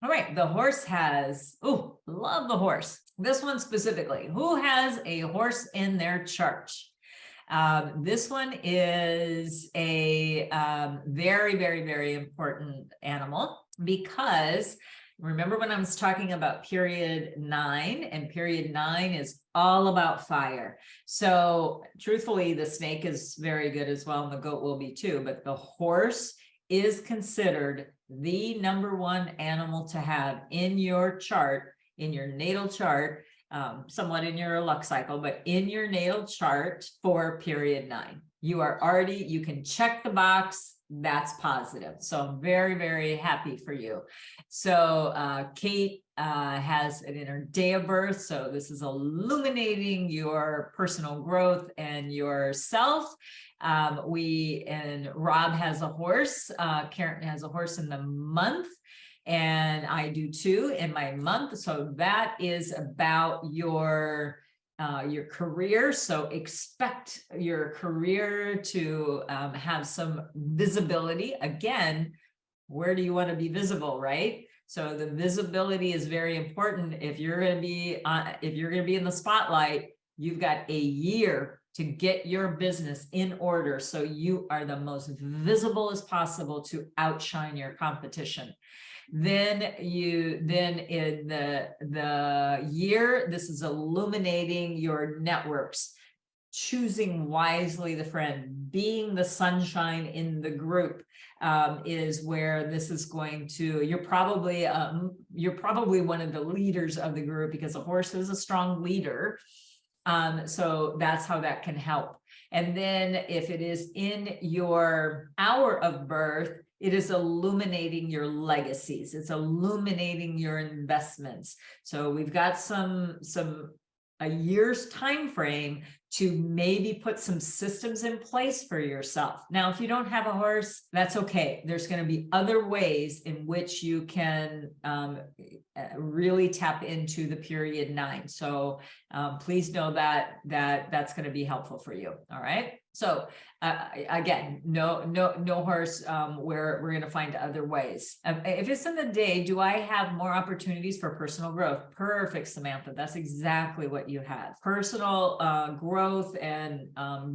All right, the horse has, oh, love the horse. This one specifically, who has a horse in their chart? This one is a very, very, very important animal, because remember when I was talking about period 9, and period 9 is all about fire. So truthfully, the snake is very good as well, and the goat will be too, but the horse is considered the #1 animal to have in your chart, in your natal chart, somewhat in your luck cycle, but in your natal chart for period 9. You are already, you can check the box, that's positive. So I'm very, very happy for you. So Kate has it in her day of birth. So this is illuminating your personal growth and yourself. And Rob has a horse. Karen has a horse in the month, and I do too in my month. So that is about your career. So expect your career to have some visibility. Again, where do you want to be visible, right? So the visibility is very important. If you're going to be in the spotlight, you've got a year to get your business in order so you are the most visible as possible to outshine your competition. Then in the year, this is illuminating your networks, choosing wisely the friend, being the sunshine in the group, is where this is going to, you're probably one of the leaders of the group, because a horse is a strong leader. So that's how that can help. And then if it is in your hour of birth, it is illuminating your legacies. It's illuminating your investments. So we've got a year's time frame to maybe put some systems in place for yourself. Now, if you don't have a horse, that's okay. There's going to be other ways in which you can really tap into the period 9. So please know that that's going to be helpful for you. All right. So again, no horse. We're going to find other ways. If it's in the day, do I have more opportunities for personal growth? Perfect, Samantha. That's exactly what you have. Personal growth and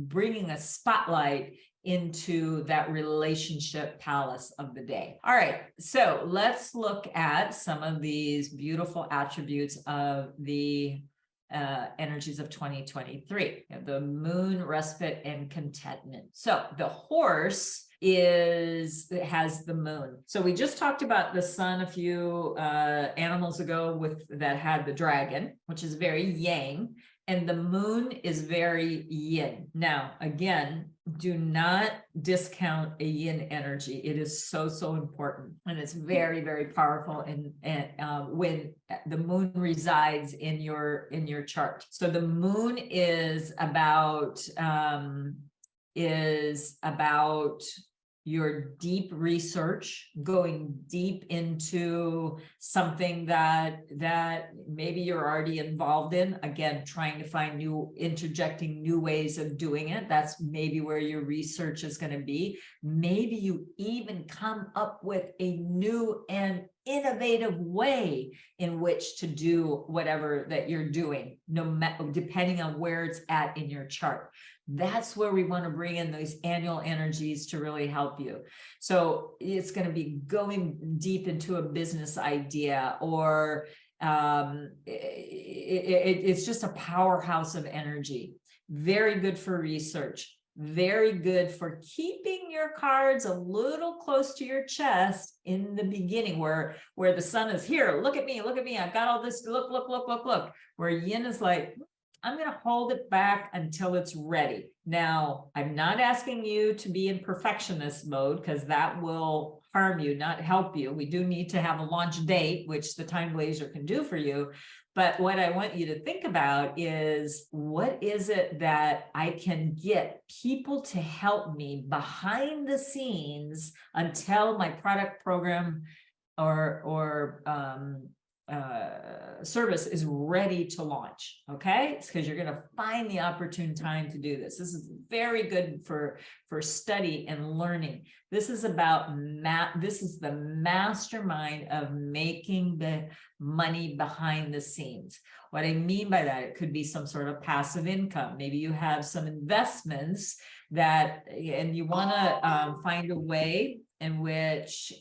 bringing a spotlight into that relationship palace of the day. All right, so let's look at some of these beautiful attributes of the energies of 2023. The moon, respite, and contentment. So the horse has the moon. So we just talked about the sun a few animals ago that had the dragon, which is very yang, and the moon is very yin. Now, again, do not discount a yin energy. It is so important, and it's very, very powerful. And when the moon resides in your chart, so the moon is about your deep research, going deep into something that maybe you're already involved in. Again, trying to find interjecting new ways of doing it. That's maybe where your research is going to be. Maybe you even come up with a new and innovative way in which to do whatever that you're doing, depending on where it's at in your chart. That's where we want to bring in those annual energies to really help you. So it's going to be going deep into a business idea, or it's just a powerhouse of energy. Very good for research. Very good for keeping your cards a little close to your chest in the beginning, where the sun is here. Look at me. I've got all this. Look. Where yin is like, I'm going to hold it back until it's ready. Now, I'm not asking you to be in perfectionist mode, because that will harm you, not help you. We do need to have a launch date, which the Time Blazer can do for you. But what I want you to think about is, what is it that I can get people to help me behind the scenes until my product, program, or service is ready to launch. Okay, it's because you're going to find the opportune time to do this. This is very good for study and learning. This is about this is the mastermind of making the money behind the scenes. What I mean by that, it could be some sort of passive income. Maybe you have some investments that, and you want to find a way in which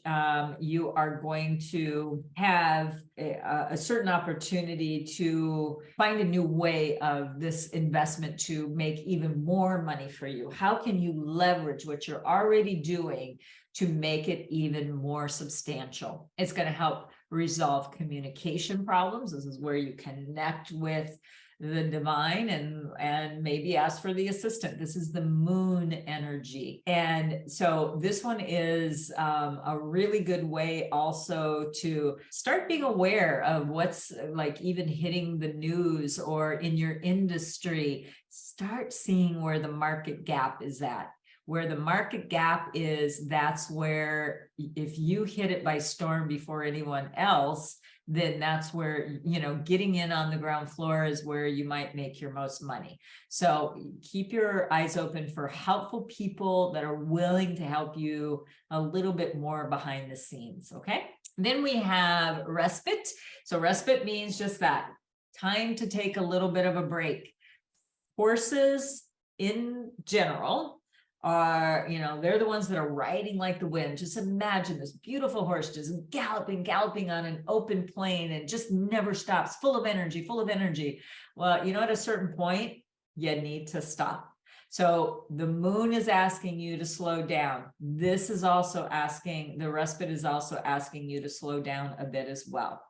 you are going to have a certain opportunity to find a new way of this investment to make even more money for you. How can you leverage what you're already doing to make it even more substantial? It's going to help resolve communication problems. This is where you connect with the divine and maybe ask for the assistant. This is the moon energy. And so this one is a really good way also to start being aware of what's like even hitting the news or in your industry. Start seeing where the market gap is at. Where the market gap is, that's where if you hit it by storm before anyone else, then that's where, you know, getting in on the ground floor is where you might make your most money. So keep your eyes open for helpful people that are willing to help you a little bit more behind the scenes. Okay. Then we have respite. So respite means just that, time to take a little bit of a break. Horses in general are, you know, they're the ones that are riding like the wind. Just imagine this beautiful horse just galloping on an open plain and just never stops, full of energy. Well, you know, at a certain point, you need to stop. So the moon is asking you to slow down. This is also asking, the respite is also asking you to slow down a bit as well.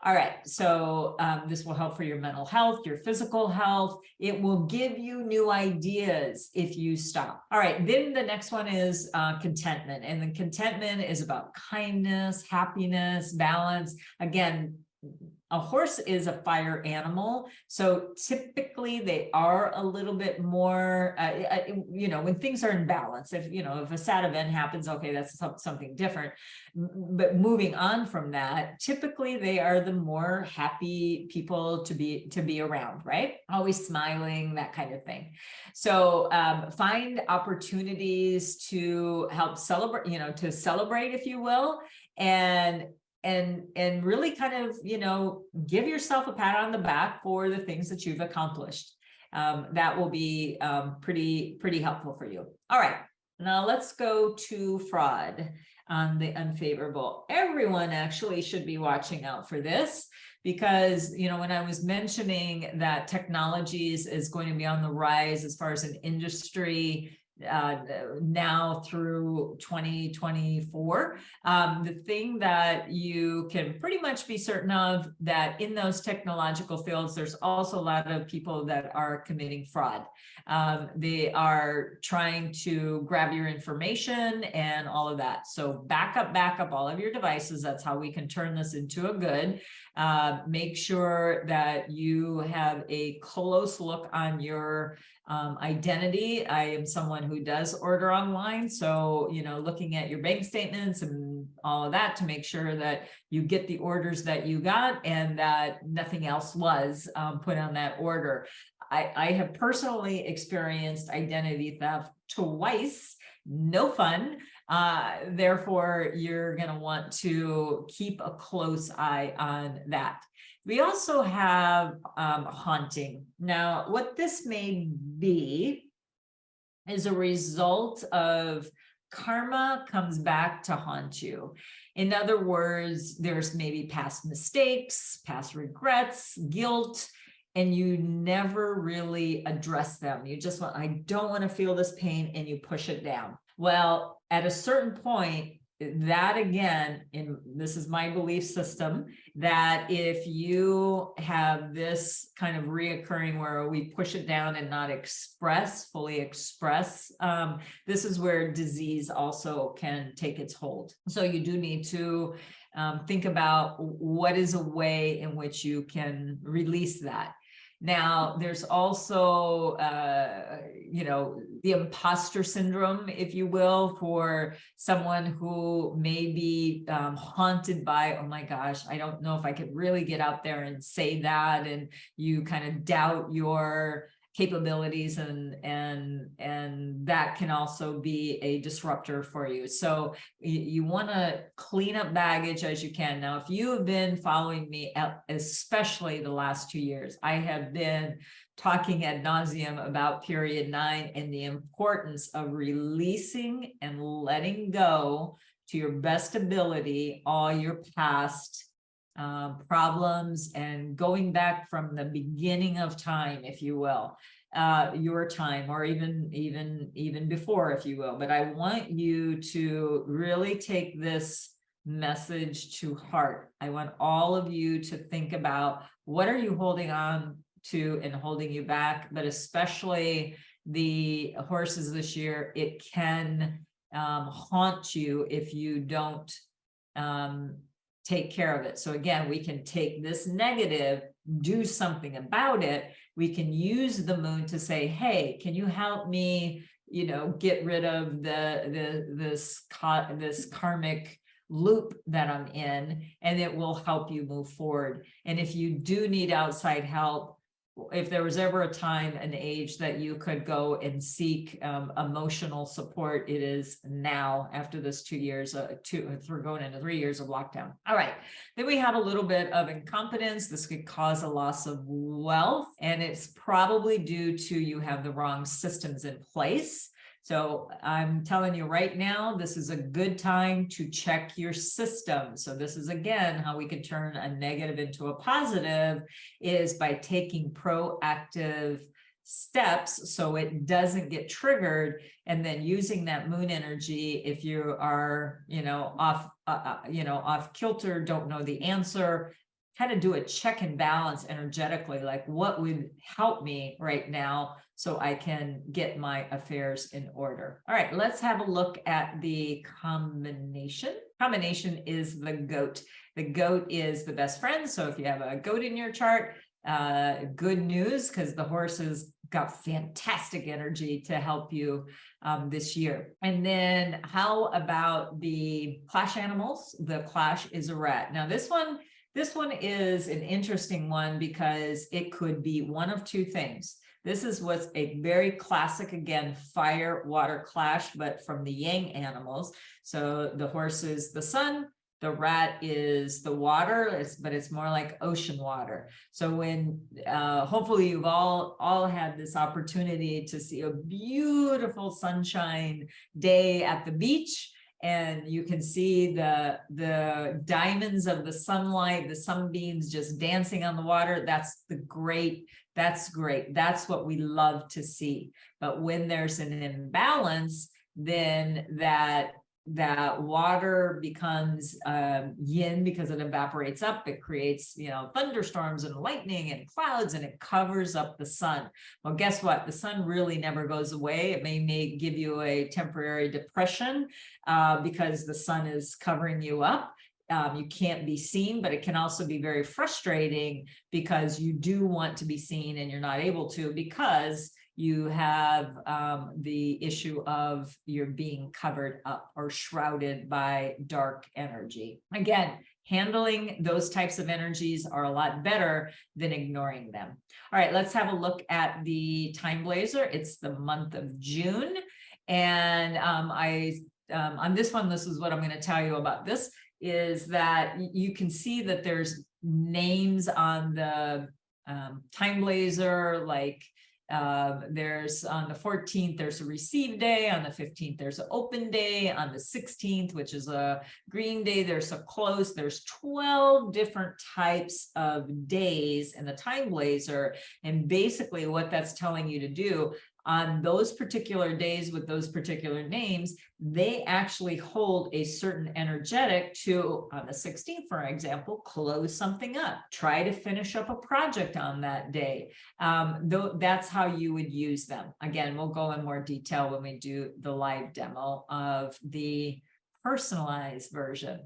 All right, so this will help for your mental health, your physical health. It will give you new ideas if you stop. All right, then the next one is contentment. And the contentment is about kindness, happiness, balance. Again, a horse is a fire animal. So typically they are a little bit more, you know, when things are in balance, if, you know, if a sad event happens, okay, that's something different. But moving on from that, typically they are the more happy people to be around, right? Always smiling, that kind of thing. So find opportunities to help celebrate, you know, to celebrate, if you will, and really kind of, you know, give yourself a pat on the back for the things that you've accomplished. That will be pretty helpful for you. All right, now let's go to fraud on the unfavorable. Everyone actually should be watching out for this because, you know, when I was mentioning that technologies is going to be on the rise as far as an industry, now through 2024, the thing that you can pretty much be certain of that in those technological fields, there's also a lot of people that are committing fraud. They are trying to grab your information and all of that. So back up all of your devices. That's how we can turn this into a good. Make sure that you have a close look on your identity. I am someone who does order online. So, you know, looking at your bank statements and all of that to make sure that you get the orders that you got and that nothing else was put on that order. I have personally experienced identity theft twice. No fun. Therefore, you're going to want to keep a close eye on that. We also have haunting. Now, what this may be is a result of karma comes back to haunt you. In other words, there's maybe past mistakes, past regrets, guilt, and you never really address them. You just want, I don't want to feel this pain, and you push it down. Well, at a certain point, that again, and this is my belief system, that if you have this kind of reoccurring where we push it down and not fully express, this is where disease also can take its hold. So you do need to think about what is a way in which you can release that. Now, there's also, the imposter syndrome, if you will, for someone who may be haunted by, oh my gosh, I don't know if I could really get out there and say that, and you kind of doubt your capabilities, and that can also be a disruptor for you. So you want to clean up baggage as you can. Now, if you have been following me, especially the last 2 years, I have been talking ad nauseum about period 9 and the importance of releasing and letting go to your best ability all your past problems, and going back from the beginning of time, if you will, your time, or even before, if you will. But I want you to really take this message to heart. I want all of you to think about, what are you holding on to and holding you back? But especially the horses this year, it can haunt you if you don't take care of it. So again, we can take this negative, do something about it. We can use the moon to say, hey, can you help me, get rid of this karmic loop that I'm in, and it will help you move forward. And if you do need outside help, if there was ever a time, an age that you could go and seek emotional support, it is now, after this 2 years, we're going into 3 years of lockdown. All right. Then we have a little bit of incompetence. This could cause a loss of wealth, and it's probably due to you have the wrong systems in place. So I'm telling you right now, this is a good time to check your system. So this is, again, how we can turn a negative into a positive, is by taking proactive steps so it doesn't get triggered, and then using that moon energy. If you are, off kilter, don't know the answer, kind of do a check and balance energetically, like what would help me right now so I can get my affairs in order. All right, let's have a look at the combination. Combination is the goat. The goat is the best friend. So if you have a goat in your chart, good news, because the horse has got fantastic energy to help you this year. And then how about the clash animals? The clash is a rat. Now this one is an interesting one, because it could be one of two things. This is what's a very classic, again, fire water clash, but from the yang animals. So the horse is the sun, the rat is the water, but it's more like ocean water. So when hopefully you've all had this opportunity to see a beautiful sunshine day at the beach, and you can see the diamonds of the sunlight, the sunbeams just dancing on the water. That's great. That's what we love to see. But when there's an imbalance, then that water becomes yin, because it evaporates up. It creates, thunderstorms and lightning and clouds, and it covers up the sun. Well, guess what? The sun really never goes away. It may give you a temporary depression because the sun is covering you up. You can't be seen, but it can also be very frustrating because you do want to be seen and you're not able to, because you have the issue of you're being covered up or shrouded by dark energy. Again, handling those types of energies are a lot better than ignoring them. All right, let's have a look at the time blazer. It's the month of June. And on this one, this is what I'm going to tell you about this, is that you can see that there's names on the time blazer, like there's on the 14th, there's a receive day. On the 15th, there's an open day. On the 16th, which is a green day, there's a close. There's 12 different types of days in the time blazer. And basically what that's telling you to do on those particular days with those particular names, they actually hold a certain energetic to, on the 16th, for example, close something up, try to finish up a project on that day. That's how you would use them. Again, we'll go in more detail when we do the live demo of the personalized version.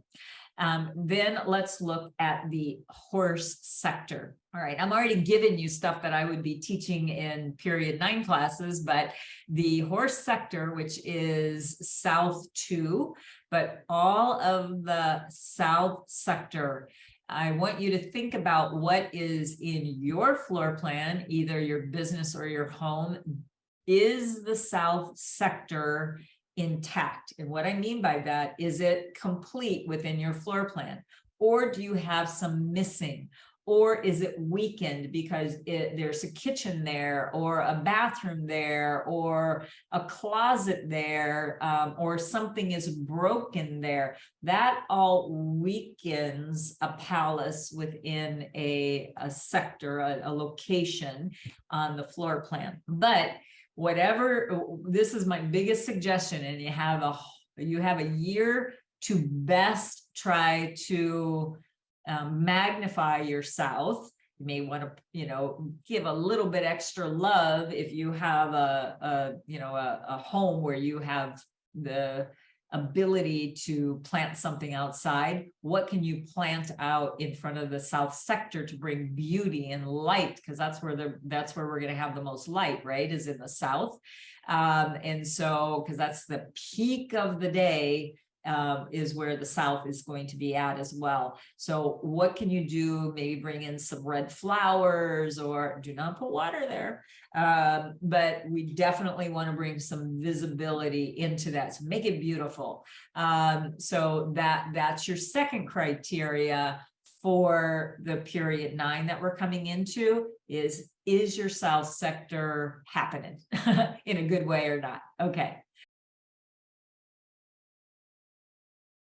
Then let's look at the horse sector. All right, I'm already giving you stuff that I would be teaching in period 9 classes, but the horse sector, which is South 2, but all of the South sector, I want you to think about what is in your floor plan, either your business or your home. Is the South sector intact? And what I mean by that, is it complete within your floor plan? Or do you have some missing? Or is it weakened because there's a kitchen there, or a bathroom there, or a closet there, or something is broken there? That all weakens a palace within a sector, a location on the floor plan. But whatever, this is my biggest suggestion, and you have a year to best try to magnify your South. You may want to, give a little bit extra love if you have a home where you have the ability to plant something outside. What can you plant out in front of the South sector to bring beauty and light? Because that's where we're going to have the most light, right? Is in the South. And so, because that's the peak of the day, is where the South is going to be at as well. So what can you do? Maybe bring in some red flowers, or do not put water there. But we definitely want to bring some visibility into that. So make it beautiful. So that's your second criteria for the period 9 that we're coming into, is your South sector happening in a good way or not? Okay.